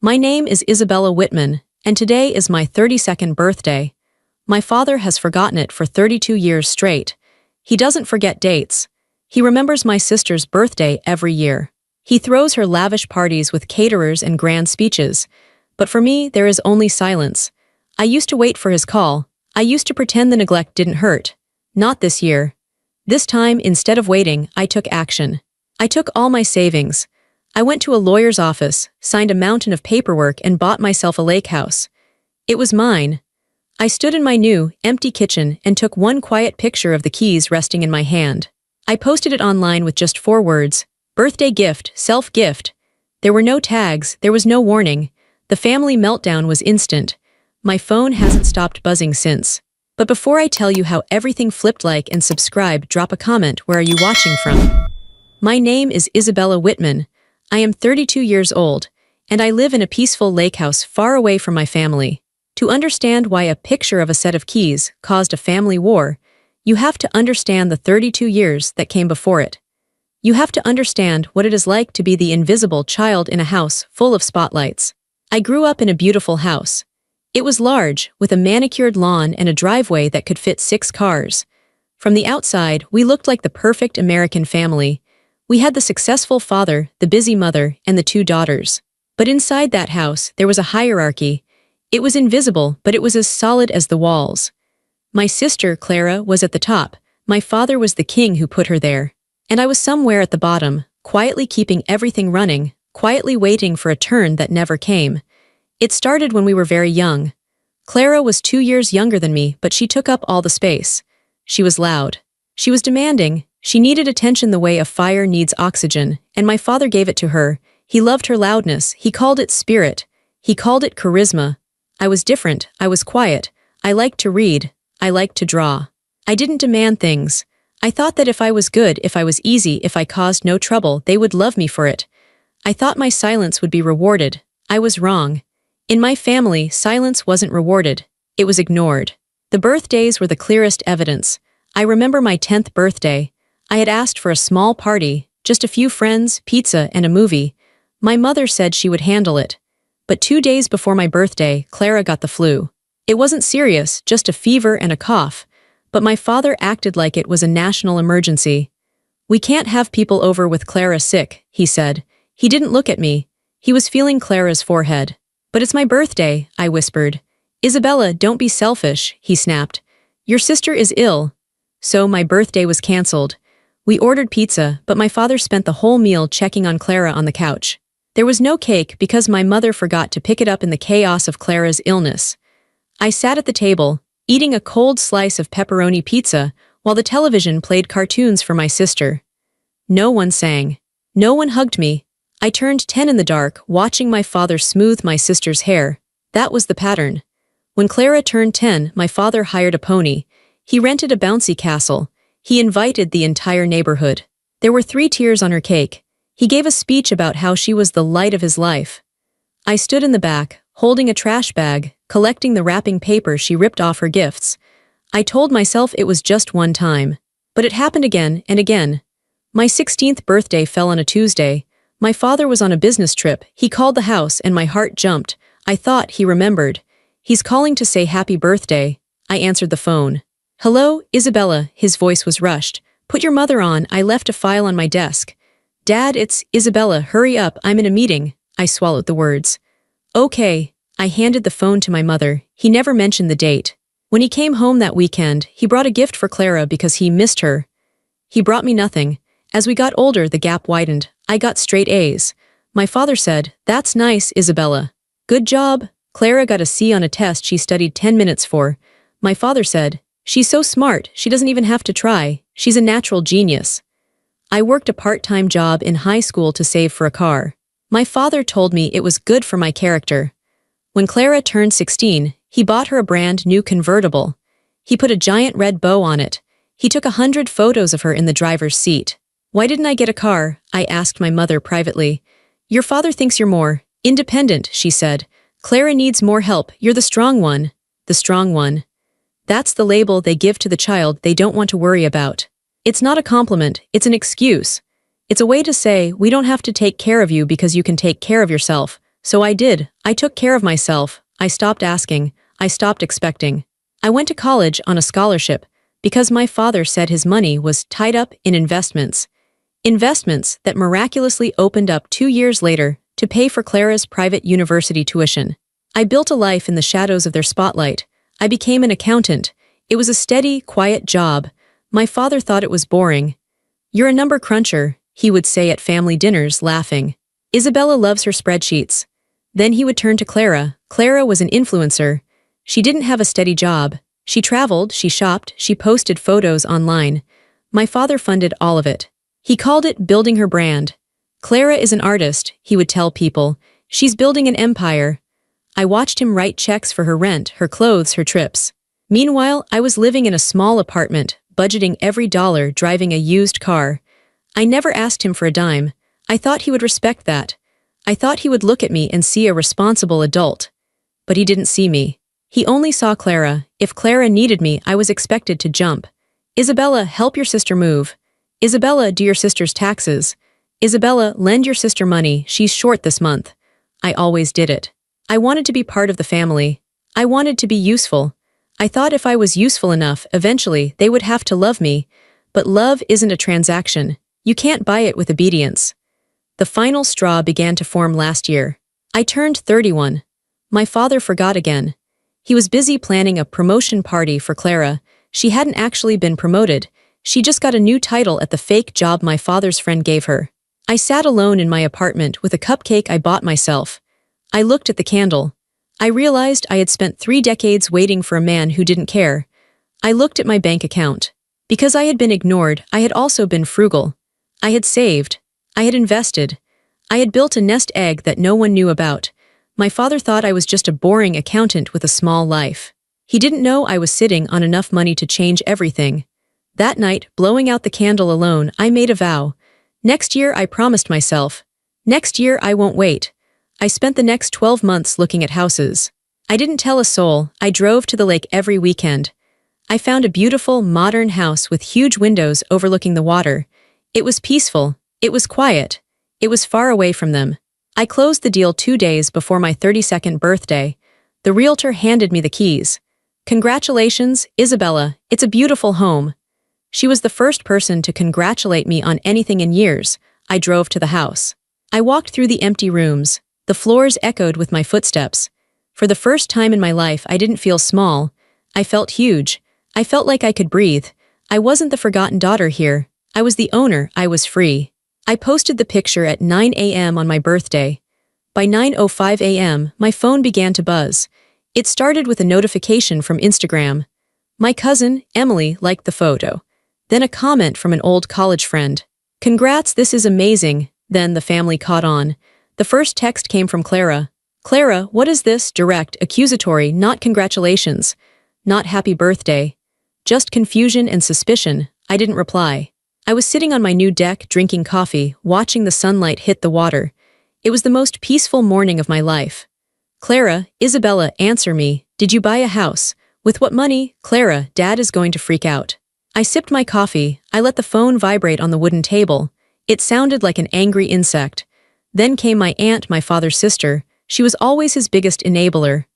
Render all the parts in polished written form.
My name is Isabella Whitman, and today is my 32nd birthday. My father has forgotten it for 32 years straight. He doesn't forget dates. He remembers my sister's birthday every year. He throws her lavish parties with caterers and grand speeches. But for me, there is only silence. I used to wait for his call. I used to pretend the neglect didn't hurt. Not this year. This time, instead of waiting, I took action. I took all my savings. I went to a lawyer's office, signed a mountain of paperwork, and bought myself a lake house. It was mine. I stood in my new, empty kitchen and took one quiet picture of the keys resting in my hand. I posted it online with just 4 words: birthday gift, self-gift. There were no tags, there was no warning. The family meltdown was instant. My phone hasn't stopped buzzing since. But before I tell you how everything flipped, like and subscribe, drop a comment. Where are you watching from? My name is Isabella Whitman. I am 32 years old, and I live in a peaceful lake house far away from my family. To understand why a picture of a set of keys caused a family war, you have to understand the 32 years that came before it. You have to understand what it is like to be the invisible child in a house full of spotlights. I grew up in a beautiful house. It was large, with a manicured lawn and a driveway that could fit 6 cars. From the outside, we looked like the perfect American family. We had the successful father, the busy mother, and the 2 daughters. But inside that house, there was a hierarchy. It was invisible, but it was as solid as the walls. My sister, Clara, was at the top. My father was the king who put her there. And I was somewhere at the bottom, quietly keeping everything running, quietly waiting for a turn that never came. It started when we were very young. Clara was 2 years younger than me, but she took up all the space. She was loud. She was demanding. She needed attention the way a fire needs oxygen, and my father gave it to her. He loved her loudness. He called it spirit. He called it charisma. I was different. I was quiet. I liked to read. I liked to draw. I didn't demand things. I thought that if I was good, if I was easy, if I caused no trouble, they would love me for it. I thought my silence would be rewarded. I was wrong. In my family, silence wasn't rewarded. It was ignored. The birthdays were the clearest evidence. I remember my 10th birthday. I had asked for a small party, just a few friends, pizza, and a movie. My mother said she would handle it. But 2 days before my birthday, Clara got the flu. It wasn't serious, just a fever and a cough. But my father acted like it was a national emergency. "We can't have people over with Clara sick," he said. He didn't look at me. He was feeling Clara's forehead. "But it's my birthday," I whispered. "Isabella, don't be selfish," he snapped. "Your sister is ill." So my birthday was cancelled. We ordered pizza, but my father spent the whole meal checking on Clara on the couch. There was no cake because my mother forgot to pick it up in the chaos of Clara's illness. I sat at the table, eating a cold slice of pepperoni pizza, while the television played cartoons for my sister. No one sang. No one hugged me. I turned 10 in the dark, watching my father smooth my sister's hair. That was the pattern. When Clara turned 10, my father hired a pony. He rented a bouncy castle. He invited the entire neighborhood. There were 3 tiers on her cake. He gave a speech about how she was the light of his life. I stood in the back, holding a trash bag, collecting the wrapping paper she ripped off her gifts. I told myself it was just one time. But it happened again and again. My 16th birthday fell on a Tuesday. My father was on a business trip. He called the house and my heart jumped. I thought he remembered. "He's calling to say happy birthday." I answered the phone. "Hello, Isabella," his voice was rushed. "Put your mother on, I left a file on my desk." "Dad, it's Isabella, hurry up, I'm in a meeting." I swallowed the words. "Okay." I handed the phone to my mother. He never mentioned the date. When he came home that weekend, he brought a gift for Clara because he missed her. He brought me nothing. As we got older, the gap widened. I got straight A's. My father said, "That's nice, Isabella. Good job." Clara got a C on a test she studied 10 minutes for. My father said, "She's so smart, she doesn't even have to try. She's a natural genius." I worked a part-time job in high school to save for a car. My father told me it was good for my character. When Clara turned 16, he bought her a brand new convertible. He put a giant red bow on it. He took 100 photos of her in the driver's seat. "Why didn't I get a car?" I asked my mother privately. "Your father thinks you're more independent," she said. "Clara needs more help. You're the strong one." The strong one. That's the label they give to the child they don't want to worry about. It's not a compliment, it's an excuse. It's a way to say, we don't have to take care of you because you can take care of yourself, So I did. I took care of myself. I stopped asking. I stopped expecting. I went to college on a scholarship because my father said his money was tied up in investments. Investments that miraculously opened up 2 years later to pay for Clara's private university tuition. I built a life in the shadows of their spotlight. I became an accountant. It was a steady, quiet job. My father thought it was boring. "You're a number cruncher," he would say at family dinners, laughing. "Isabella loves her spreadsheets." Then he would turn to Clara. Clara was an influencer. She didn't have a steady job. She traveled, she shopped, she posted photos online. My father funded all of it. He called it building her brand. "Clara is an artist," he would tell people. "She's building an empire." I watched him write checks for her rent, her clothes, her trips. Meanwhile, I was living in a small apartment, budgeting every dollar, driving a used car. I never asked him for a dime. I thought he would respect that. I thought he would look at me and see a responsible adult. But he didn't see me. He only saw Clara. If Clara needed me, I was expected to jump. "Isabella, help your sister move. Isabella, do your sister's taxes. Isabella, lend your sister money, she's short this month." I always did it. I wanted to be part of the family. I wanted to be useful. I thought if I was useful enough, eventually they would have to love me. But love isn't a transaction. You can't buy it with obedience. The final straw began to form last year. I turned 31. My father forgot again. He was busy planning a promotion party for Clara. She hadn't actually been promoted. She just got a new title at the fake job my father's friend gave her. I sat alone in my apartment with a cupcake I bought myself. I looked at the candle. I realized I had spent 3 decades waiting for a man who didn't care. I looked at my bank account. Because I had been ignored, I had also been frugal. I had saved. I had invested. I had built a nest egg that no one knew about. My father thought I was just a boring accountant with a small life. He didn't know I was sitting on enough money to change everything. That night, blowing out the candle alone, I made a vow. Next year, I promised myself. Next year, I won't wait. I spent the next 12 months looking at houses. I didn't tell a soul. I drove to the lake every weekend. I found a beautiful, modern house with huge windows overlooking the water. It was peaceful. It was quiet. It was far away from them. I closed the deal 2 days before my 32nd birthday. The realtor handed me the keys. "Congratulations, Isabella. It's a beautiful home." She was the first person to congratulate me on anything in years. I drove to the house. I walked through the empty rooms. The floors echoed with my footsteps. For the first time in my life, I didn't feel small. I felt huge. I felt like I could breathe. I wasn't the forgotten daughter here. I was the owner. I was free. I posted the picture at 9 a.m. on my birthday. By 9:05 a.m., my phone began to buzz. It started with a notification from Instagram. My cousin, Emily, liked the photo. Then a comment from an old college friend. "Congrats, this is amazing." Then the family caught on. The first text came from Clara. "Clara, what is this?" Direct, accusatory, not congratulations. Not happy birthday. Just confusion and suspicion. I didn't reply. I was sitting on my new deck, drinking coffee, watching the sunlight hit the water. It was the most peaceful morning of my life. "Clara, Isabella, answer me. Did you buy a house? With what money?" "Clara, Dad is going to freak out." I sipped my coffee. I let the phone vibrate on the wooden table. It sounded like an angry insect. Then came my aunt, my father's sister. She was always his biggest enabler.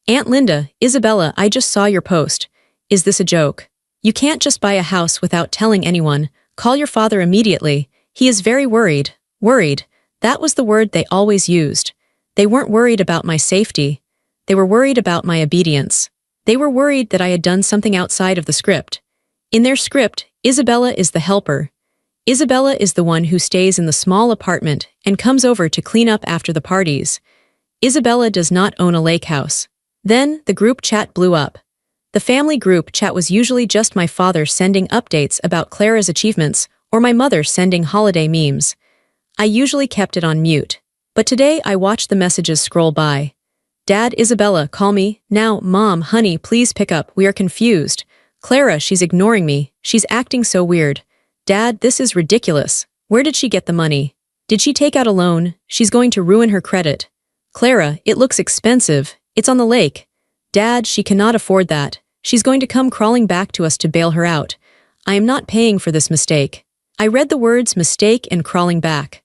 "Aunt Linda, Isabella, I just saw your post. Is this a joke? You can't just buy a house without telling anyone. Call your father immediately. He is very worried." Worried. That was the word they always used. They weren't worried about my safety. They were worried about my obedience. They were worried that I had done something outside of the script. In their script, Isabella is the helper. Isabella is the one who stays in the small apartment and comes over to clean up after the parties. Isabella does not own a lake house. Then, the group chat blew up. The family group chat was usually just my father sending updates about Clara's achievements or my mother sending holiday memes. I usually kept it on mute. But today I watched the messages scroll by. "Dad, Isabella, call me. Now, Mom, honey, please pick up. We are confused. Clara, she's ignoring me. She's acting so weird. Dad, this is ridiculous. Where did she get the money? Did she take out a loan? She's going to ruin her credit. Clara, it looks expensive. It's on the lake. Dad, she cannot afford that. She's going to come crawling back to us to bail her out. I am not paying for this mistake." I read the words mistake and crawling back.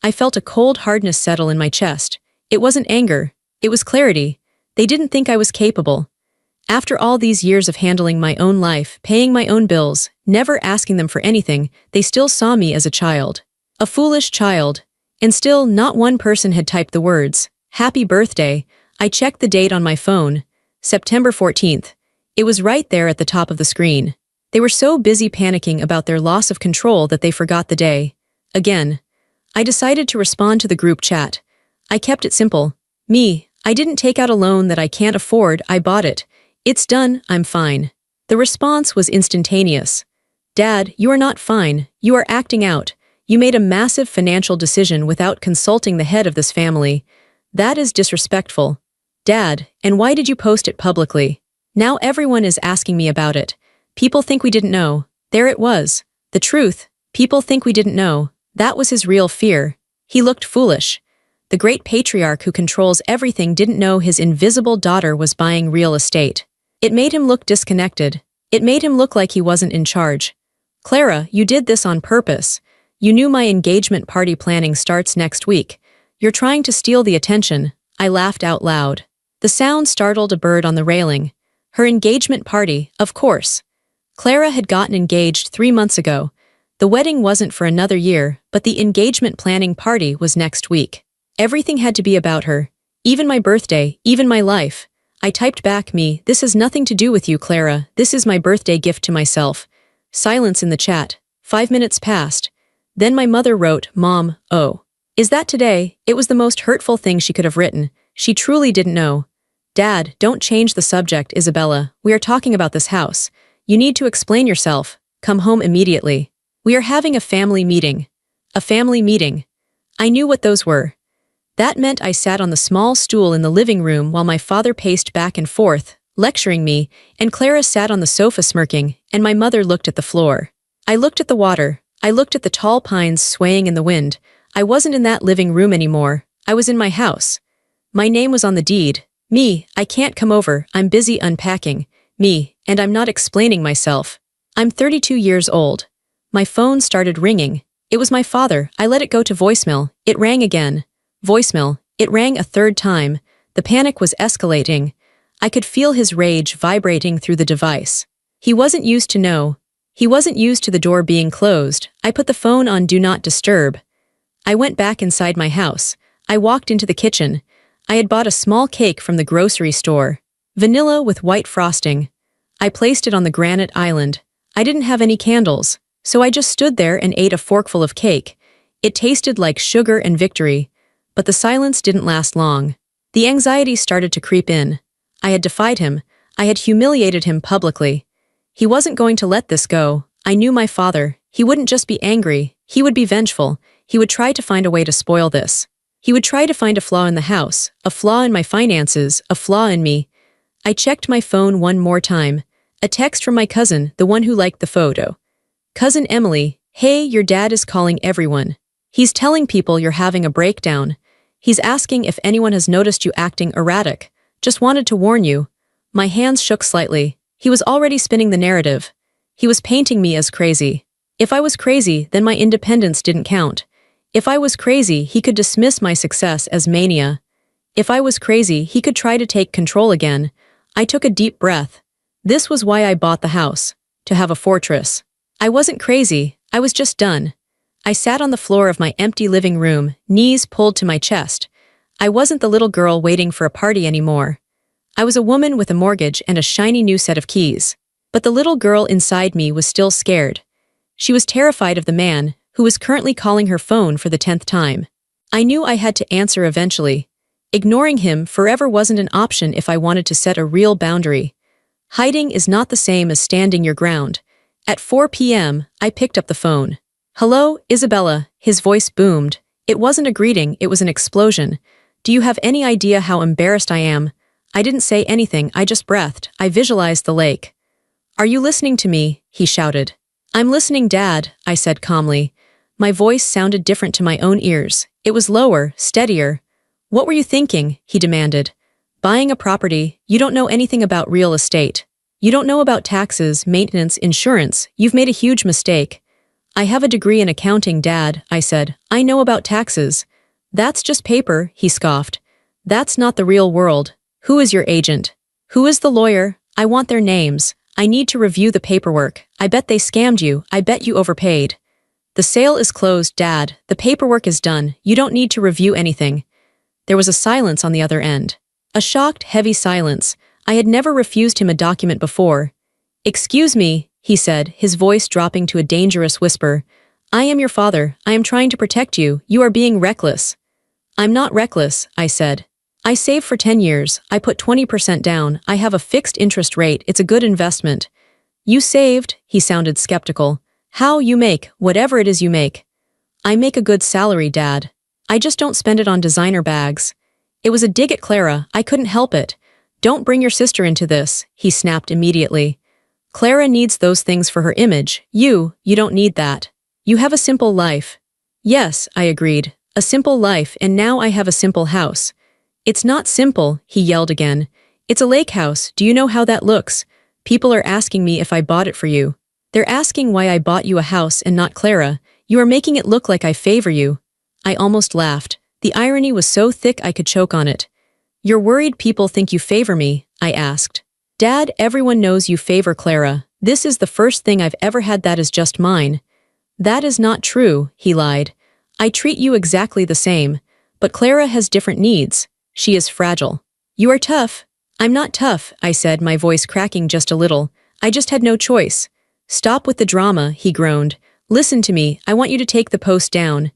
I felt a cold hardness settle in my chest. It wasn't anger. It was clarity. They didn't think I was capable. After all these years of handling my own life, paying my own bills, never asking them for anything, they still saw me as a child. A foolish child. And still, not one person had typed the words, "Happy birthday." I checked the date on my phone. September 14th. It was right there at the top of the screen. They were so busy panicking about their loss of control that they forgot the day. Again. I decided to respond to the group chat. I kept it simple. Me, I didn't take out a loan that I can't afford, I bought it. It's done, I'm fine. The response was instantaneous. Dad, you are not fine, you are acting out. You made a massive financial decision without consulting the head of this family. That is disrespectful. Dad, and why did you post it publicly? Now everyone is asking me about it. People think we didn't know. There it was. The truth. People think we didn't know. That was his real fear. He looked foolish. The great patriarch who controls everything didn't know his invisible daughter was buying real estate. It made him look disconnected. It made him look like he wasn't in charge. Clara, you did this on purpose. You knew my engagement party planning starts next week. You're trying to steal the attention. I laughed out loud. The sound startled a bird on the railing. Her engagement party, of course. Clara had gotten engaged 3 months ago. The wedding wasn't for another year, but the engagement planning party was next week. Everything had to be about her. Even my birthday, even my life. I typed back, "Me, this has nothing to do with you, Clara. This is my birthday gift to myself." Silence in the chat. 5 minutes passed. Then my mother wrote, "Mom, oh. Is that today?" It was the most hurtful thing she could have written. She truly didn't know. "Dad, don't change the subject, Isabella. We are talking about this house. You need to explain yourself. Come home immediately. We are having a family meeting." A family meeting. I knew what those were. That meant I sat on the small stool in the living room while my father paced back and forth, lecturing me, and Clara sat on the sofa smirking, and my mother looked at the floor. I looked at the water. I looked at the tall pines swaying in the wind. I wasn't in that living room anymore. I was in my house. My name was on the deed. Me, I can't come over, I'm busy unpacking. Me, and I'm not explaining myself. I'm 32 years old. My phone started ringing. It was my father. I let it go to voicemail. It rang again. Voicemail. It rang a third time. The panic was escalating. I could feel his rage vibrating through the device. He wasn't used to no. He wasn't used to the door being closed. I put the phone on Do Not Disturb. I went back inside my house. I walked into the kitchen. I had bought a small cake from the grocery store. Vanilla with white frosting. I placed it on the granite island. I didn't have any candles, so I just stood there and ate a forkful of cake. It tasted like sugar and victory. But the silence didn't last long. The anxiety started to creep in. I had defied him. I had humiliated him publicly. He wasn't going to let this go. I knew my father. He wouldn't just be angry. He would be vengeful. He would try to find a way to spoil this. He would try to find a flaw in the house, a flaw in my finances, a flaw in me. I checked my phone one more time. A text from my cousin, the one who liked the photo. "Cousin Emily, hey, your dad is calling everyone. He's telling people you're having a breakdown. He's asking if anyone has noticed you acting erratic. Just wanted to warn you." My hands shook slightly. He was already spinning the narrative. He was painting me as crazy. If I was crazy, then my independence didn't count. If I was crazy, he could dismiss my success as mania. If I was crazy, he could try to take control again. I took a deep breath. This was why I bought the house. To have a fortress. I wasn't crazy. I was just done. I sat on the floor of my empty living room, knees pulled to my chest. I wasn't the little girl waiting for a party anymore. I was a woman with a mortgage and a shiny new set of keys. But the little girl inside me was still scared. She was terrified of the man, who was currently calling her phone for the 10th time. I knew I had to answer eventually. Ignoring him forever wasn't an option if I wanted to set a real boundary. Hiding is not the same as standing your ground. At 4 p.m., I picked up the phone. "Hello, Isabella," his voice boomed. It wasn't a greeting, it was an explosion. "Do you have any idea how embarrassed I am?" I didn't say anything, I just breathed. I visualized the lake. "Are you listening to me?" he shouted. "I'm listening, Dad," I said calmly. My voice sounded different to my own ears. It was lower, steadier. "What were you thinking?" he demanded. "Buying a property, you don't know anything about real estate. You don't know about taxes, maintenance, insurance. You've made a huge mistake." "I have a degree in accounting, Dad," I said. "I know about taxes." "That's just paper," he scoffed. That's not the real world. Who is your agent? Who is the lawyer? I want their names. I need to review the paperwork. I bet they scammed you. I bet you overpaid. The sale is closed, Dad. The paperwork is done. You don't need to review anything. There was a silence on the other end. A shocked, heavy silence. I had never refused him a document before. Excuse me, he said, his voice dropping to a dangerous whisper. I am your father. I am trying to protect you. You are being reckless. I'm not reckless, I said. I saved for 10 years. I put 20% down. I have a fixed interest rate. It's a good investment. You saved, he sounded skeptical. How you make, whatever it is you make. I make a good salary, Dad. I just don't spend it on designer bags. It was a dig at Clara. I couldn't help it. Don't bring your sister into this, he snapped immediately. Clara needs those things for her image. You don't need that. You have a simple life. Yes, I agreed. A simple life, and now I have a simple house. It's not simple, he yelled again. It's a lake house. Do you know how that looks? People are asking me if I bought it for you. They're asking why I bought you a house and not Clara. You are making it look like I favor you. I almost laughed. The irony was so thick I could choke on it. You're worried people think you favor me, I asked. Dad, everyone knows you favor Clara. This is the first thing I've ever had that is just mine. That is not true, he lied. I treat you exactly the same. But Clara has different needs. She is fragile. You are tough. I'm not tough, I said, my voice cracking just a little. I just had no choice. Stop with the drama, he groaned. Listen to me, I want you to take the post down.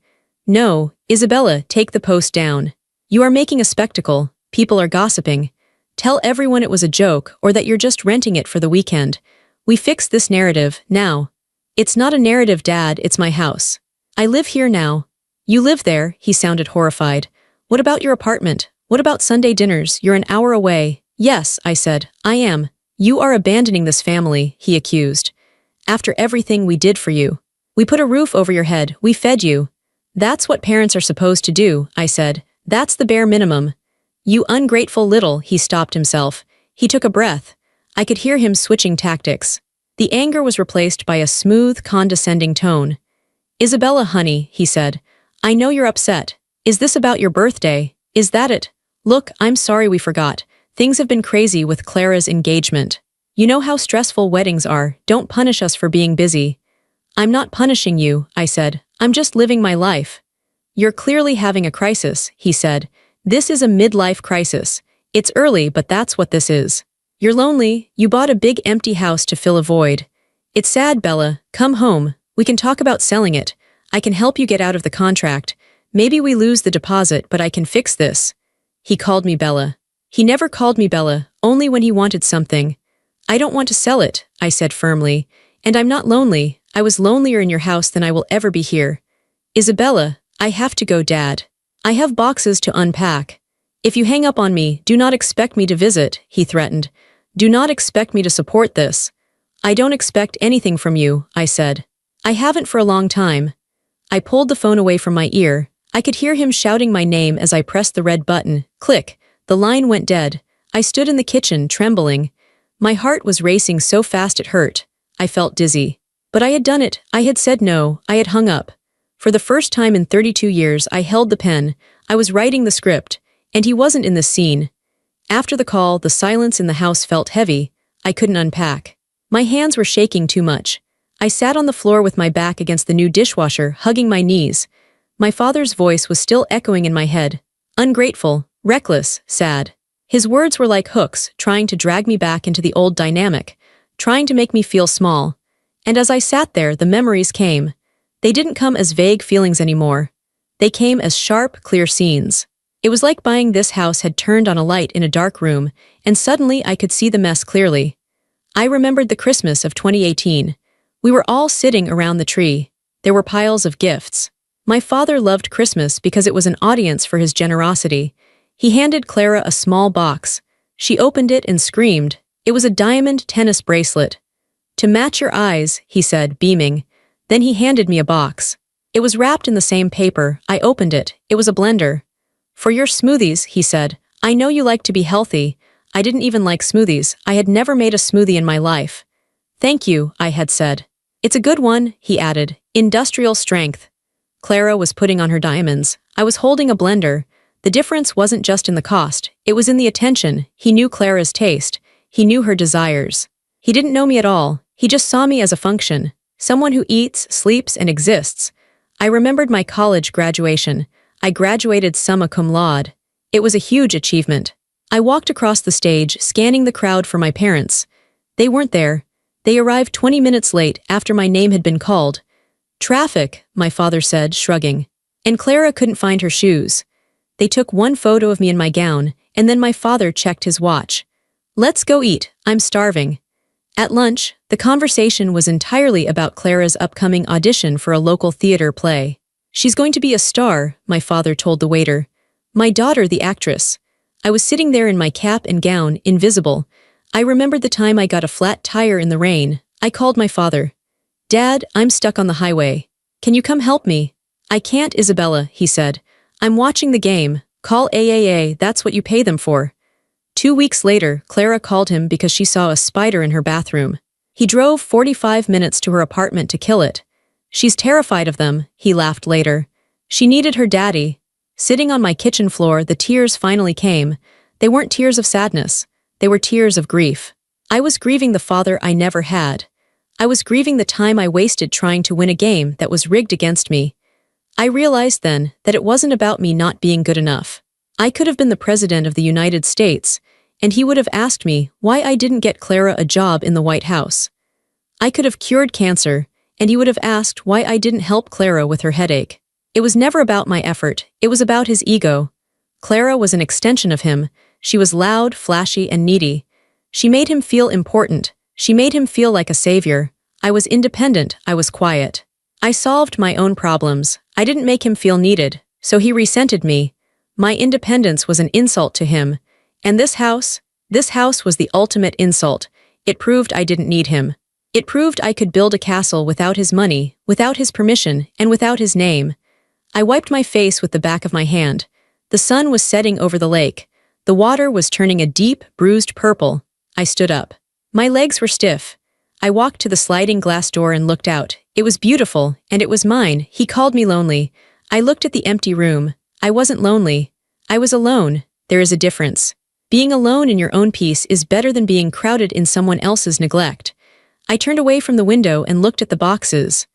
No, Isabella, take the post down. You are making a spectacle. People are gossiping. Tell everyone it was a joke or that you're just renting it for the weekend. We fix this narrative, now. It's not a narrative, Dad, it's my house. I live here now. You live there, he sounded horrified. What about your apartment? What about Sunday dinners? You're an hour away. Yes, I said, I am. You are abandoning this family, he accused. After everything we did for you. We put a roof over your head, we fed you. That's what parents are supposed to do, I said. That's the bare minimum. You ungrateful little, he stopped himself. He took a breath. I could hear him switching tactics. The anger was replaced by a smooth, condescending tone. Isabella, honey, he said. I know you're upset. Is this about your birthday? Is that it? Look, I'm sorry we forgot. Things have been crazy with Clara's engagement. You know how stressful weddings are. Don't punish us for being busy. I'm not punishing you, I said. I'm just living my life. You're clearly having a crisis, he said. This is a midlife crisis. It's early, but that's what this is. You're lonely. You bought a big empty house to fill a void. It's sad, Bella. Come home. We can talk about selling it. I can help you get out of the contract. Maybe we lose the deposit, but I can fix this. He called me Bella. He never called me Bella, only when he wanted something. I don't want to sell it, I said firmly. And I'm not lonely. I was lonelier in your house than I will ever be here. Isabella, I have to go, Dad. I have boxes to unpack. If you hang up on me, do not expect me to visit, he threatened. Do not expect me to support this. I don't expect anything from you, I said. I haven't for a long time. I pulled the phone away from my ear. I could hear him shouting my name as I pressed the red button. Click. The line went dead. I stood in the kitchen, trembling. My heart was racing so fast it hurt. I felt dizzy. But I had done it. I had said no. I had hung up. For the first time in 32 years, I held the pen. I was writing the script. And he wasn't in this scene. After the call, the silence in the house felt heavy. I couldn't unpack. My hands were shaking too much. I sat on the floor with my back against the new dishwasher, hugging my knees. My father's voice was still echoing in my head. Ungrateful, reckless, sad. His words were like hooks, trying to drag me back into the old dynamic, trying to make me feel small. And as I sat there, the memories came. They didn't come as vague feelings anymore. They came as sharp, clear scenes. It was like buying this house had turned on a light in a dark room, and suddenly I could see the mess clearly. I remembered the Christmas of 2018. We were all sitting around the tree. There were piles of gifts. My father loved Christmas because it was an audience for his generosity. He handed Clara a small box. She opened it and screamed. It was a diamond tennis bracelet. To match your eyes, he said, beaming. Then he handed me a box. It was wrapped in the same paper. I opened it. It was a blender. For your smoothies, he said. I know you like to be healthy. I didn't even like smoothies. I had never made a smoothie in my life. Thank you, I had said. It's a good one, he added. Industrial strength. Clara was putting on her diamonds. I was holding a blender. The difference wasn't just in the cost, it was in the attention. He knew Clara's taste. He knew her desires. He didn't know me at all. He just saw me as a function. Someone who eats, sleeps, and exists. I remembered my college graduation. I graduated summa cum laude. It was a huge achievement. I walked across the stage, scanning the crowd for my parents. They weren't there. They arrived 20 minutes late after my name had been called. Traffic, my father said, shrugging. And Clara couldn't find her shoes. They took one photo of me in my gown, and then my father checked his watch. Let's go eat, I'm starving. At lunch, the conversation was entirely about Clara's upcoming audition for a local theater play. She's going to be a star, my father told the waiter. My daughter, the actress. I was sitting there in my cap and gown, invisible. I remembered the time I got a flat tire in the rain. I called my father. Dad, I'm stuck on the highway. Can you come help me? I can't, Isabella, he said. I'm watching the game. Call AAA, that's what you pay them for. 2 weeks later, Clara called him because she saw a spider in her bathroom. He drove 45 minutes to her apartment to kill it. She's terrified of them, he laughed later. She needed her daddy. Sitting on my kitchen floor, the tears finally came. They weren't tears of sadness. They were tears of grief. I was grieving the father I never had. I was grieving the time I wasted trying to win a game that was rigged against me. I realized then that it wasn't about me not being good enough. I could have been the president of the United States, and he would have asked me why I didn't get Clara a job in the White House. I could have cured cancer, and he would have asked why I didn't help Clara with her headache. It was never about my effort, it was about his ego. Clara was an extension of him. She was loud, flashy, and needy. She made him feel important. She made him feel like a savior. I was independent, I was quiet. I solved my own problems. I didn't make him feel needed, so he resented me. My independence was an insult to him. And this house was the ultimate insult. It proved I didn't need him. It proved I could build a castle without his money, without his permission, and without his name. I wiped my face with the back of my hand. The sun was setting over the lake. The water was turning a deep, bruised purple. I stood up. My legs were stiff. I walked to the sliding glass door and looked out. It was beautiful, and it was mine. He called me lonely. I looked at the empty room. I wasn't lonely. I was alone. There is a difference. Being alone in your own peace is better than being crowded in someone else's neglect. I turned away from the window and looked at the boxes.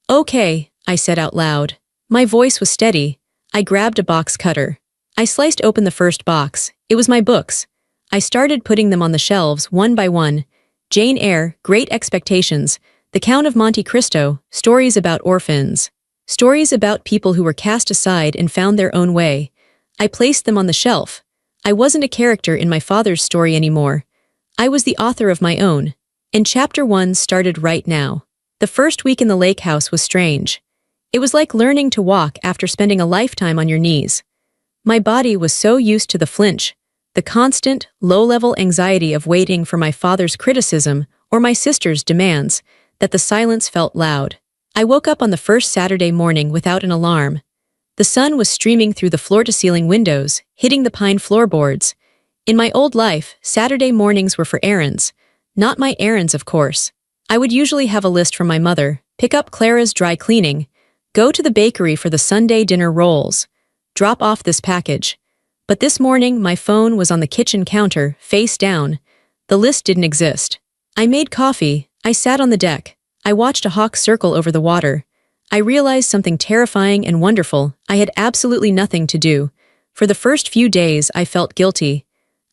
Okay, I said out loud. My voice was steady. I grabbed a box cutter. I sliced open the first box. It was my books. I started putting them on the shelves one by one. Jane Eyre, Great Expectations, The Count of Monte Cristo, stories about orphans. Stories about people who were cast aside and found their own way. I placed them on the shelf. I wasn't a character in my father's story anymore. I was the author of my own. And chapter 1 started right now. The first week in the lake house was strange. It was like learning to walk after spending a lifetime on your knees. My body was so used to the flinch, the constant, low-level anxiety of waiting for my father's criticism or my sister's demands, that the silence felt loud. I woke up on the first Saturday morning without an alarm. The sun was streaming through the floor-to-ceiling windows, hitting the pine floorboards. In my old life, Saturday mornings were for errands. Not my errands, of course. I would usually have a list from my mother, pick up Clara's dry cleaning, go to the bakery for the Sunday dinner rolls, drop off this package. But this morning, my phone was on the kitchen counter, face down. The list didn't exist. I made coffee. I sat on the deck. I watched a hawk circle over the water. I realized something terrifying and wonderful. I had absolutely nothing to do. For the first few days, I felt guilty.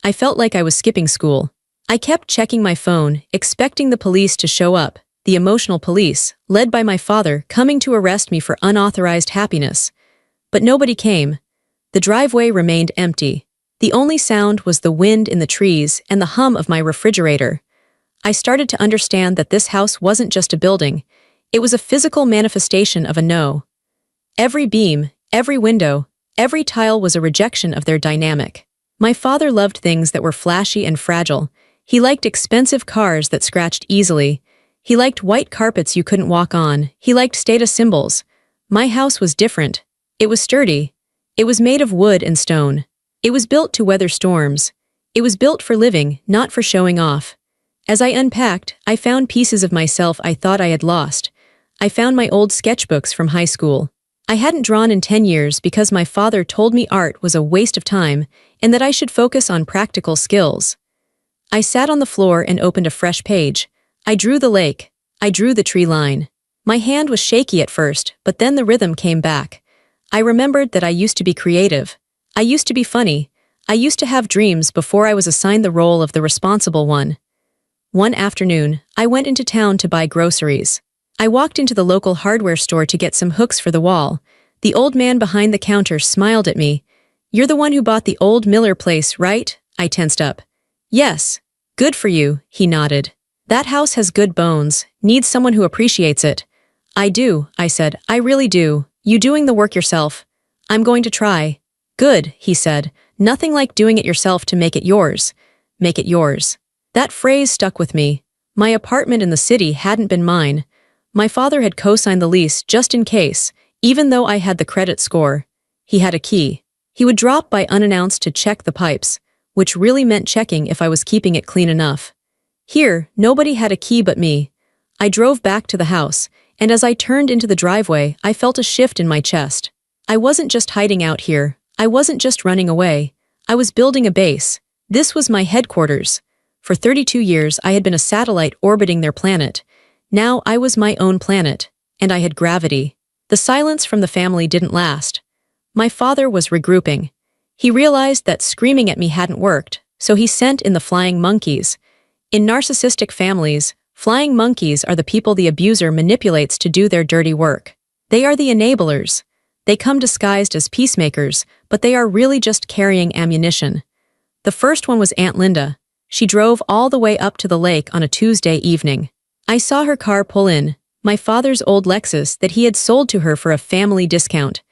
I felt like I was skipping school. I kept checking my phone, expecting the police to show up, the emotional police, led by my father, coming to arrest me for unauthorized happiness. But nobody came. The driveway remained empty. The only sound was the wind in the trees and the hum of my refrigerator. I started to understand that this house wasn't just a building. It was a physical manifestation of a no. Every beam, every window, every tile was a rejection of their dynamic. My father loved things that were flashy and fragile. He liked expensive cars that scratched easily. He liked white carpets you couldn't walk on. He liked status symbols. My house was different. It was sturdy. It was made of wood and stone. It was built to weather storms. It was built for living, not for showing off. As I unpacked, I found pieces of myself I thought I had lost. I found my old sketchbooks from high school. I hadn't drawn in 10 years because my father told me art was a waste of time and that I should focus on practical skills. I sat on the floor and opened a fresh page. I drew the lake. I drew the tree line. My hand was shaky at first, but then the rhythm came back. I remembered that I used to be creative. I used to be funny. I used to have dreams before I was assigned the role of the responsible one. One afternoon, I went into town to buy groceries. I walked into the local hardware store to get some hooks for the wall. The old man behind the counter smiled at me. "You're the one who bought the old Miller place, right?" I tensed up. "Yes. Good for you," he nodded. "That house has good bones, needs someone who appreciates it." "I do," I said. "I really do. You doing the work yourself?" "I'm going to try." "Good," he said. "Nothing like doing it yourself to make it yours." Make it yours. That phrase stuck with me. My apartment in the city hadn't been mine. My father had co-signed the lease just in case, even though I had the credit score. He had a key. He would drop by unannounced to check the pipes, which really meant checking if I was keeping it clean enough. Here, nobody had a key but me. I drove back to the house, and as I turned into the driveway, I felt a shift in my chest. I wasn't just hiding out here. I wasn't just running away. I was building a base. This was my headquarters. For 32 years, I had been a satellite orbiting their planet. Now I was my own planet, and I had gravity. The silence from the family didn't last. My father was regrouping. He realized that screaming at me hadn't worked, so he sent in the flying monkeys. In narcissistic families, flying monkeys are the people the abuser manipulates to do their dirty work. They are the enablers. They come disguised as peacemakers, but they are really just carrying ammunition. The first one was Aunt Linda. She drove all the way up to the lake on a Tuesday evening. I saw her car pull in, my father's old Lexus that he had sold to her for a family discount.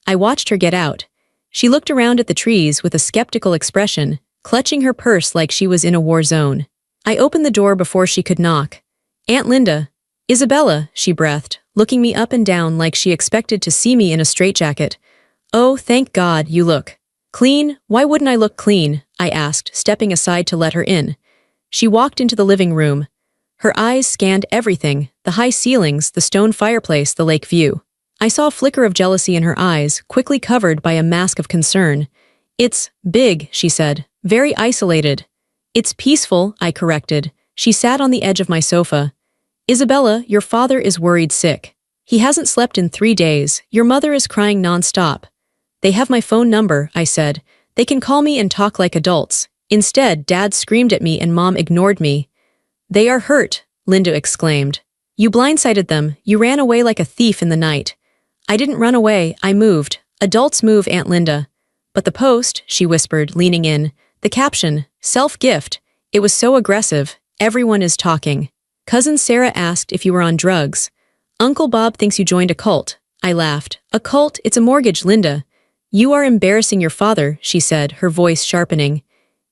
I watched her get out. She looked around at the trees with a skeptical expression, clutching her purse like she was in a war zone. I opened the door before she could knock. "Aunt Linda." "Isabella," she breathed, looking me up and down like she expected to see me in a straitjacket. "Oh, thank God, you look clean." "Why wouldn't I look clean?" I asked, stepping aside to let her in. She walked into the living room. Her eyes scanned everything, the high ceilings, the stone fireplace, the lake view. I saw a flicker of jealousy in her eyes, quickly covered by a mask of concern. "It's big," she said. "Very isolated." "It's peaceful," I corrected. She sat on the edge of my sofa. "Isabella, your father is worried sick. He hasn't slept in 3 days. Your mother is crying nonstop." "They have my phone number," I said. "They can call me and talk like adults." Instead, Dad screamed at me and Mom ignored me. "They are hurt," Linda exclaimed. "You blindsided them. You ran away like a thief in the night." "I didn't run away. I moved. Adults move, Aunt Linda." "But the post," she whispered, leaning in. "The caption, self-gift. It was so aggressive. Everyone is talking." Cousin Sarah asked if you were on drugs. "Uncle Bob thinks you joined a cult." I laughed. "A cult? It's a mortgage, Linda." "You are embarrassing your father," she said, her voice sharpening.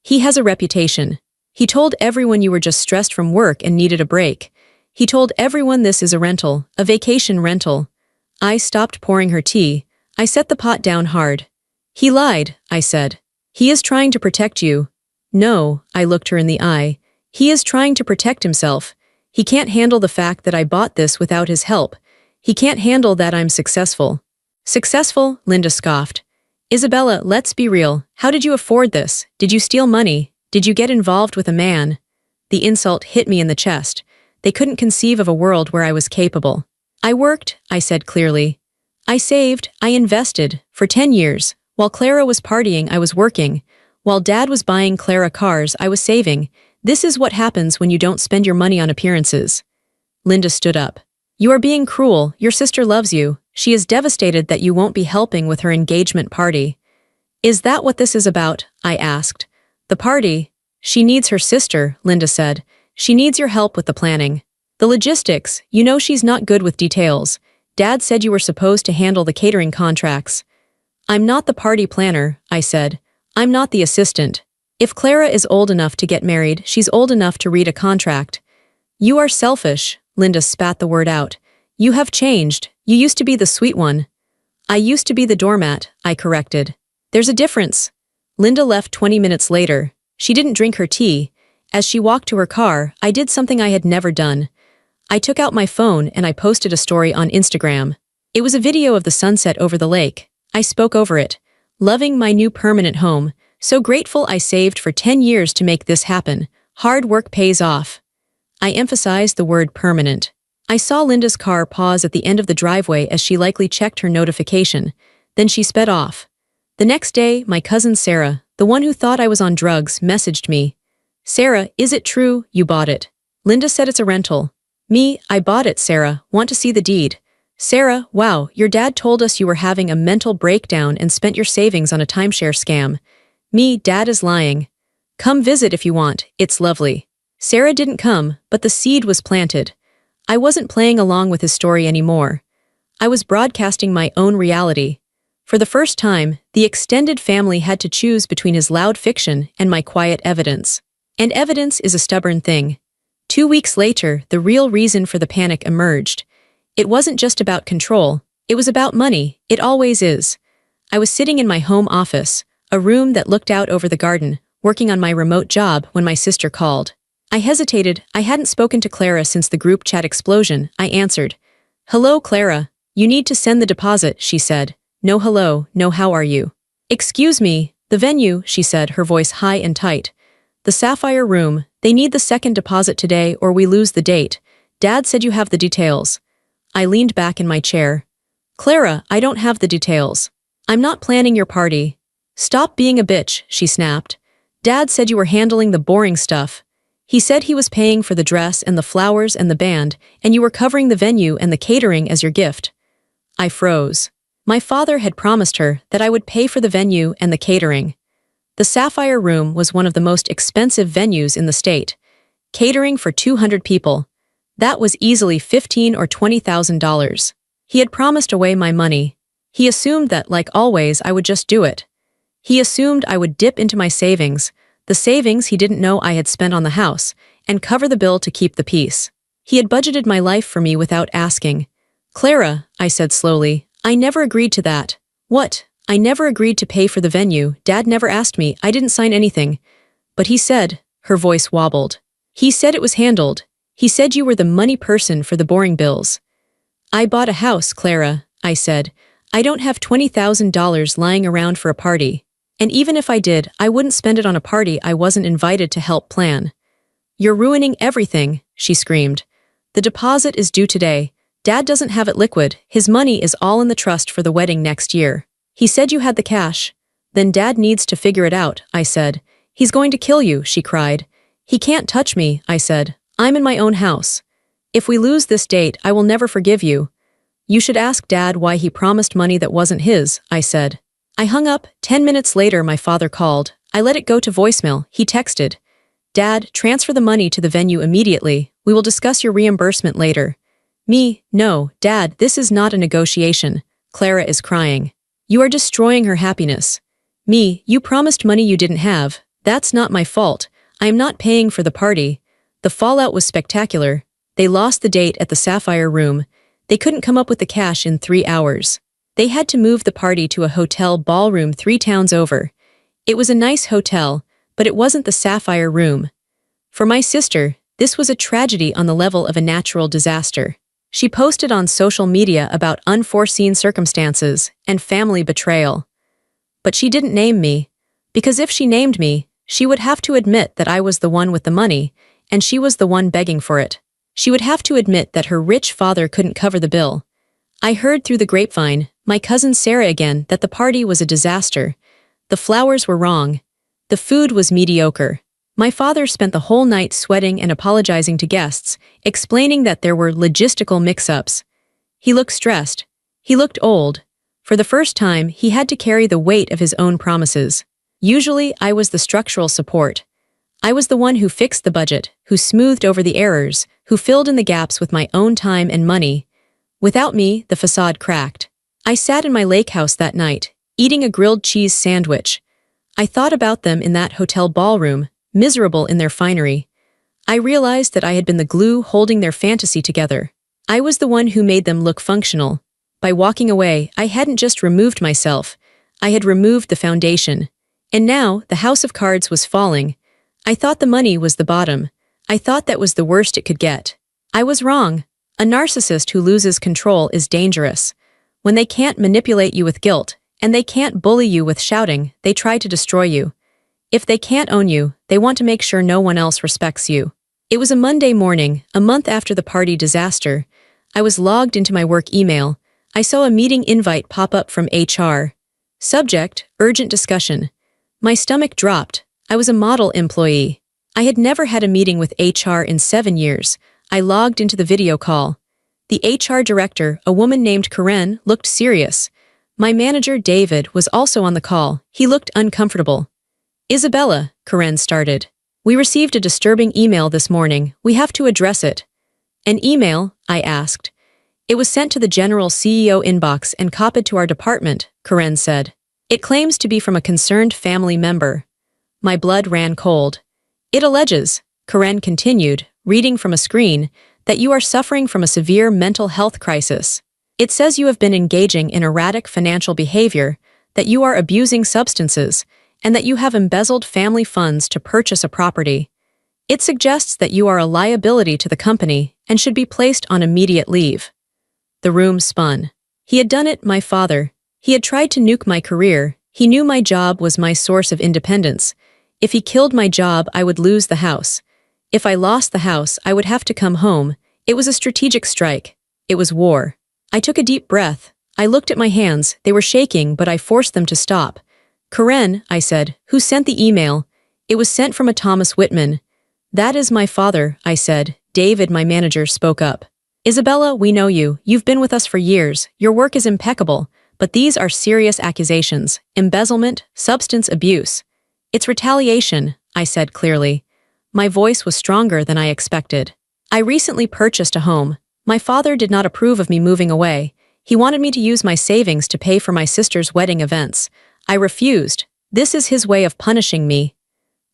"He has a reputation. He told everyone you were just stressed from work and needed a break. He told everyone this is a rental, a vacation rental." I stopped pouring her tea. I set the pot down hard. "He lied," I said. "He is trying to protect you." "No," I looked her in the eye. "He is trying to protect himself. He can't handle the fact that I bought this without his help. He can't handle that I'm successful." "Successful?" Linda scoffed. "Isabella, let's be real. How did you afford this? Did you steal money? Did you get involved with a man?" The insult hit me in the chest. They couldn't conceive of a world where I was capable. "I worked," I said clearly. "I saved, I invested, for 10 years. While Clara was partying, I was working. While Dad was buying Clara cars, I was saving. This is what happens when you don't spend your money on appearances." Linda stood up. "You are being cruel. Your sister loves you. She is devastated that you won't be helping with her engagement party." "Is that what this is about?" I asked. "The party? She needs her sister," Linda said. "She needs your help with the planning. The logistics, you know she's not good with details. Dad said you were supposed to handle the catering contracts." "I'm not the party planner," I said. "I'm not the assistant. If Clara is old enough to get married, she's old enough to read a contract." "You are selfish," Linda spat the word out. "You have changed. You used to be the sweet one." "I used to be the doormat," I corrected. "There's a difference." Linda left 20 minutes later. She didn't drink her tea. As she walked to her car, I did something I had never done. I took out my phone and I posted a story on Instagram. It was a video of the sunset over the lake. I spoke over it. Loving my new permanent home. So grateful I saved for 10 years to make this happen. Hard work pays off. I emphasized the word permanent. I saw Linda's car pause at the end of the driveway as she likely checked her notification. Then she sped off. The next day, my cousin Sarah, the one who thought I was on drugs, messaged me. Sarah, is it true you bought it? Linda said it's a rental. Me, I bought it, Sarah. Want to see the deed? Sarah, wow, your dad told us you were having a mental breakdown and spent your savings on a timeshare scam. Me, dad is lying. Come visit if you want, it's lovely. Sarah didn't come, but the seed was planted. I wasn't playing along with his story anymore. I was broadcasting my own reality. For the first time, the extended family had to choose between his loud fiction and my quiet evidence. And evidence is a stubborn thing. 2 weeks later, the real reason for the panic emerged. It wasn't just about control, it was about money, it always is. I was sitting in my home office, a room that looked out over the garden, working on my remote job when my sister called. I hesitated. I hadn't spoken to Clara since the group chat explosion. I answered. Hello, Clara. You need to send the deposit, she said. No hello, no how are you? Excuse me, the venue, she said, her voice high and tight. The Sapphire Room, they need the second deposit today or we lose the date. Dad said you have the details. I leaned back in my chair. Clara, I don't have the details. I'm not planning your party. Stop being a bitch, she snapped. Dad said you were handling the boring stuff. He said he was paying for the dress and the flowers and the band, and you were covering the venue and the catering as your gift. I froze. My father had promised her that I would pay for the venue and the catering. The Sapphire Room was one of the most expensive venues in the state. Catering for 200 people. That was easily $15,000 or $20,000. He had promised away my money. He assumed that, like always, I would just do it. He assumed I would dip into my savings, the savings he didn't know I had spent on the house, and cover the bill to keep the peace. He had budgeted my life for me without asking. Clara, I said slowly, I never agreed to that. What? I never agreed to pay for the venue. Dad never asked me. I didn't sign anything. But he said, her voice wobbled. He said it was handled. He said you were the money person for the boring bills. I bought a house, Clara, I said. I don't have $20,000 lying around for a party. And even if I did, I wouldn't spend it on a party I wasn't invited to help plan. You're ruining everything, she screamed. The deposit is due today. Dad doesn't have it liquid. His money is all in the trust for the wedding next year. He said you had the cash. Then Dad needs to figure it out, I said. He's going to kill you, she cried. He can't touch me, I said. I'm in my own house. If we lose this date, I will never forgive you. You should ask Dad why he promised money that wasn't his, I said. I hung up. 10 minutes later, my father called. I let it go to voicemail. He texted. Dad, transfer the money to the venue immediately. We will discuss your reimbursement later. Me, no, Dad, this is not a negotiation. Clara is crying. You are destroying her happiness. Me, you promised money you didn't have. That's not my fault. I am not paying for the party. The fallout was spectacular. They lost the date at the Sapphire Room. They couldn't come up with the cash in 3 hours. They had to move the party to a hotel ballroom 3 towns over. It was a nice hotel, but it wasn't the Sapphire Room. For my sister, this was a tragedy on the level of a natural disaster. She posted on social media about unforeseen circumstances and family betrayal. But she didn't name me, because if she named me, she would have to admit that I was the one with the money, and she was the one begging for it. She would have to admit that her rich father couldn't cover the bill. I heard through the grapevine, my cousin Sarah again, that the party was a disaster. The flowers were wrong. The food was mediocre. My father spent the whole night sweating and apologizing to guests, explaining that there were logistical mix-ups. He looked stressed. He looked old. For the first time, he had to carry the weight of his own promises. Usually, I was the structural support. I was the one who fixed the budget, who smoothed over the errors, who filled in the gaps with my own time and money. Without me, the facade cracked. I sat in my lake house that night, eating a grilled cheese sandwich. I thought about them in that hotel ballroom, miserable in their finery. I realized that I had been the glue holding their fantasy together. I was the one who made them look functional. By walking away, I hadn't just removed myself. I had removed the foundation. And now, the house of cards was falling. I thought the money was the bottom. I thought that was the worst it could get. I was wrong. A narcissist who loses control is dangerous. When they can't manipulate you with guilt, and they can't bully you with shouting, they try to destroy you. If they can't own you, they want to make sure no one else respects you. It was a Monday morning, a month after the party disaster. I was logged into my work email. I saw a meeting invite pop up from HR. Subject, urgent discussion. My stomach dropped. I was a model employee. I had never had a meeting with HR in 7 years. I logged into the video call. The HR director, a woman named Karen, looked serious. My manager, David, was also on the call. He looked uncomfortable. Isabella, Karen started. We received a disturbing email this morning. We have to address it. An email? I asked. It was sent to the general CEO inbox and copied to our department, Karen said. It claims to be from a concerned family member. My blood ran cold. It alleges, Karen continued, reading from a screen, that you are suffering from a severe mental health crisis. It says you have been engaging in erratic financial behavior, that you are abusing substances, and that you have embezzled family funds to purchase a property. It suggests that you are a liability to the company and should be placed on immediate leave. The room spun. He had done it, my father. He had tried to nuke my career. He knew my job was my source of independence. If he killed my job, I would lose the house. If I lost the house, I would have to come home. It was a strategic strike. It was war. I took a deep breath. I looked at my hands. They were shaking, but I forced them to stop. Karen, I said, who sent the email? It was sent from a Thomas Whitman. That is my father, I said. David, my manager, spoke up. Isabella, we know you. You've been with us for years. Your work is impeccable. But these are serious accusations. Embezzlement, substance abuse. It's retaliation, I said clearly. My voice was stronger than I expected. I recently purchased a home. My father did not approve of me moving away. He wanted me to use my savings to pay for my sister's wedding events. I refused. This is his way of punishing me.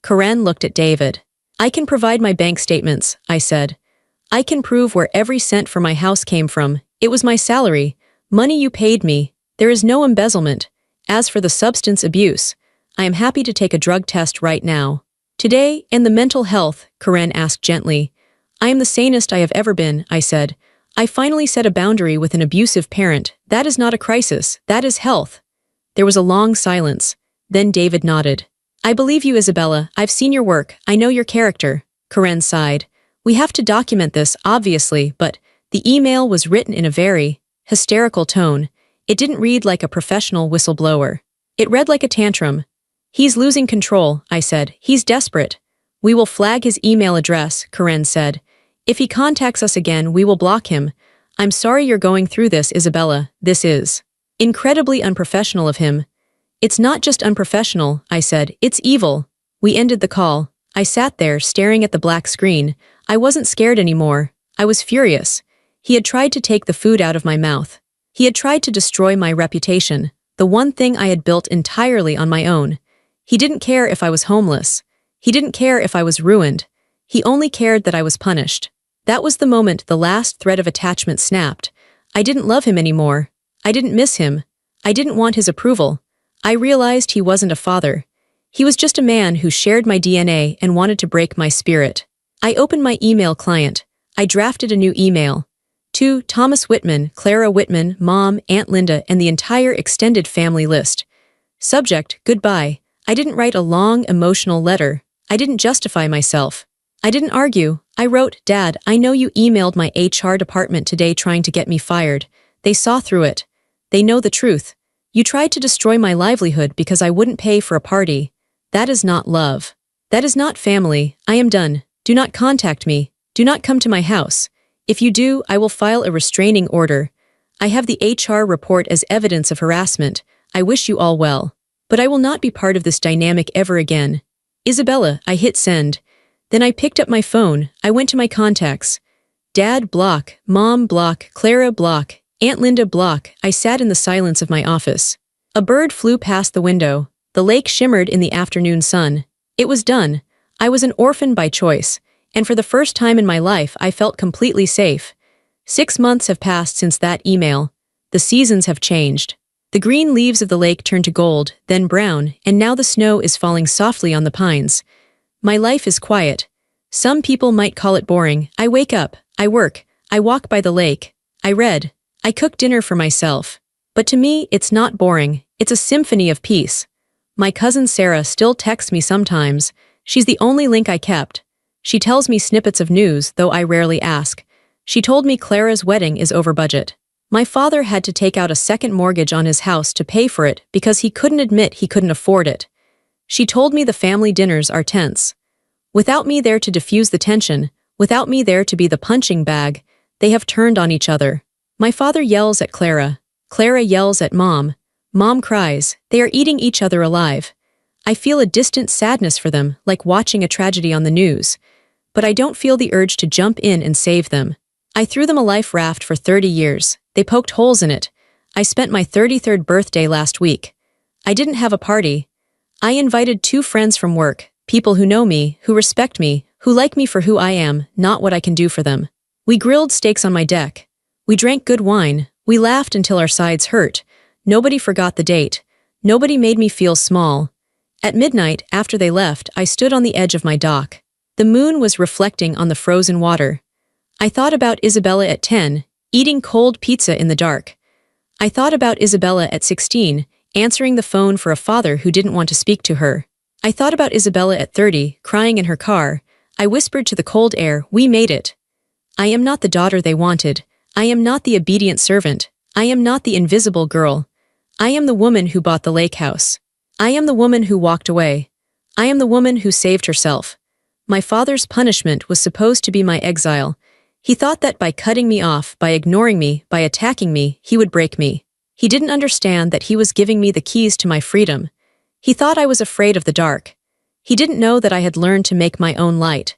Karen looked at David. I can provide my bank statements, I said. I can prove where every cent for my house came from. It was my salary. Money you paid me. There is no embezzlement. As for the substance abuse, I am happy to take a drug test right now. Today, and the mental health, Karen asked gently. I am the sanest I have ever been, I said. I finally set a boundary with an abusive parent. That is not a crisis. That is health. There was a long silence. Then David nodded. I believe you, Isabella. I've seen your work. I know your character. Karen sighed. We have to document this, obviously, but the email was written in a very hysterical tone. It didn't read like a professional whistleblower. It read like a tantrum. He's losing control, I said. He's desperate. We will flag his email address, Karen said. If he contacts us again, we will block him. I'm sorry you're going through this, Isabella. This is incredibly unprofessional of him. It's not just unprofessional, I said. It's evil. We ended the call. I sat there, staring at the black screen. I wasn't scared anymore. I was furious. He had tried to take the food out of my mouth. He had tried to destroy my reputation, the one thing I had built entirely on my own. He didn't care if I was homeless. He didn't care if I was ruined. He only cared that I was punished. That was the moment the last thread of attachment snapped. I didn't love him anymore. I didn't miss him. I didn't want his approval. I realized he wasn't a father. He was just a man who shared my DNA and wanted to break my spirit. I opened my email client. I drafted a new email. To Thomas Whitman, Clara Whitman, Mom, Aunt Linda, and the entire extended family list. Subject, goodbye. I didn't write a long, emotional letter. I didn't justify myself. I didn't argue. I wrote, Dad, I know you emailed my HR department today trying to get me fired. They saw through it. They know the truth. You tried to destroy my livelihood because I wouldn't pay for a party. That is not love. That is not family. I am done. Do not contact me. Do not come to my house. If you do, I will file a restraining order. I have the HR report as evidence of harassment. I wish you all well. But I will not be part of this dynamic ever again. Isabella, I hit send. Then I picked up my phone. I went to my contacts. Dad, block. Mom, block. Clara, block. Aunt Linda, block. I sat in the silence of my office. A bird flew past the window. The lake shimmered in the afternoon sun. It was done. I was an orphan by choice. And for the first time in my life, I felt completely safe. 6 months have passed since that email. The seasons have changed. The green leaves of the lake turned to gold, then brown, and now the snow is falling softly on the pines. My life is quiet. Some people might call it boring. I wake up, I work, I walk by the lake, I read, I cook dinner for myself. But to me, it's not boring. It's a symphony of peace. My cousin Sarah still texts me sometimes. She's the only link I kept. She tells me snippets of news, though I rarely ask. She told me Clara's wedding is over budget. My father had to take out a second mortgage on his house to pay for it because he couldn't admit he couldn't afford it. She told me the family dinners are tense. Without me there to diffuse the tension, without me there to be the punching bag, they have turned on each other. My father yells at Clara. Clara yells at Mom. Mom cries. They are eating each other alive. I feel a distant sadness for them, like watching a tragedy on the news. But I don't feel the urge to jump in and save them. I threw them a life raft for 30 years. They poked holes in it. I spent my 33rd birthday last week. I didn't have a party. I invited 2 friends from work, people who know me, who respect me, who like me for who I am, not what I can do for them. We grilled steaks on my deck. We drank good wine. We laughed until our sides hurt. Nobody forgot the date. Nobody made me feel small. At midnight, after they left, I stood on the edge of my dock. The moon was reflecting on the frozen water. I thought about Isabella at 10, eating cold pizza in the dark. I thought about Isabella at 16, answering the phone for a father who didn't want to speak to her. I thought about Isabella at 30, crying in her car. I whispered to the cold air, "We made it." I am not the daughter they wanted. I am not the obedient servant. I am not the invisible girl. I am the woman who bought the lake house. I am the woman who walked away. I am the woman who saved herself. My father's punishment was supposed to be my exile. He thought that by cutting me off, by ignoring me, by attacking me, he would break me. He didn't understand that he was giving me the keys to my freedom. He thought I was afraid of the dark. He didn't know that I had learned to make my own light.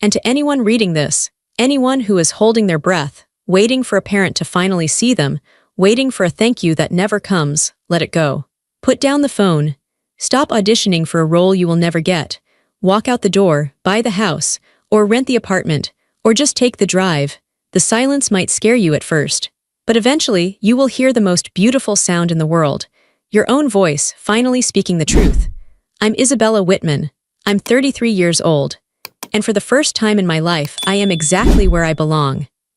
And to anyone reading this, anyone who is holding their breath, waiting for a parent to finally see them, waiting for a thank you that never comes, let it go. Put down the phone. Stop auditioning for a role you will never get. Walk out the door, buy the house, or rent the apartment, or just take the drive. The silence might scare you at first, but eventually you will hear the most beautiful sound in the world. Your own voice, finally speaking the truth. I'm Isabella Whitman. I'm 33 years old. And for the first time in my life, I am exactly where I belong.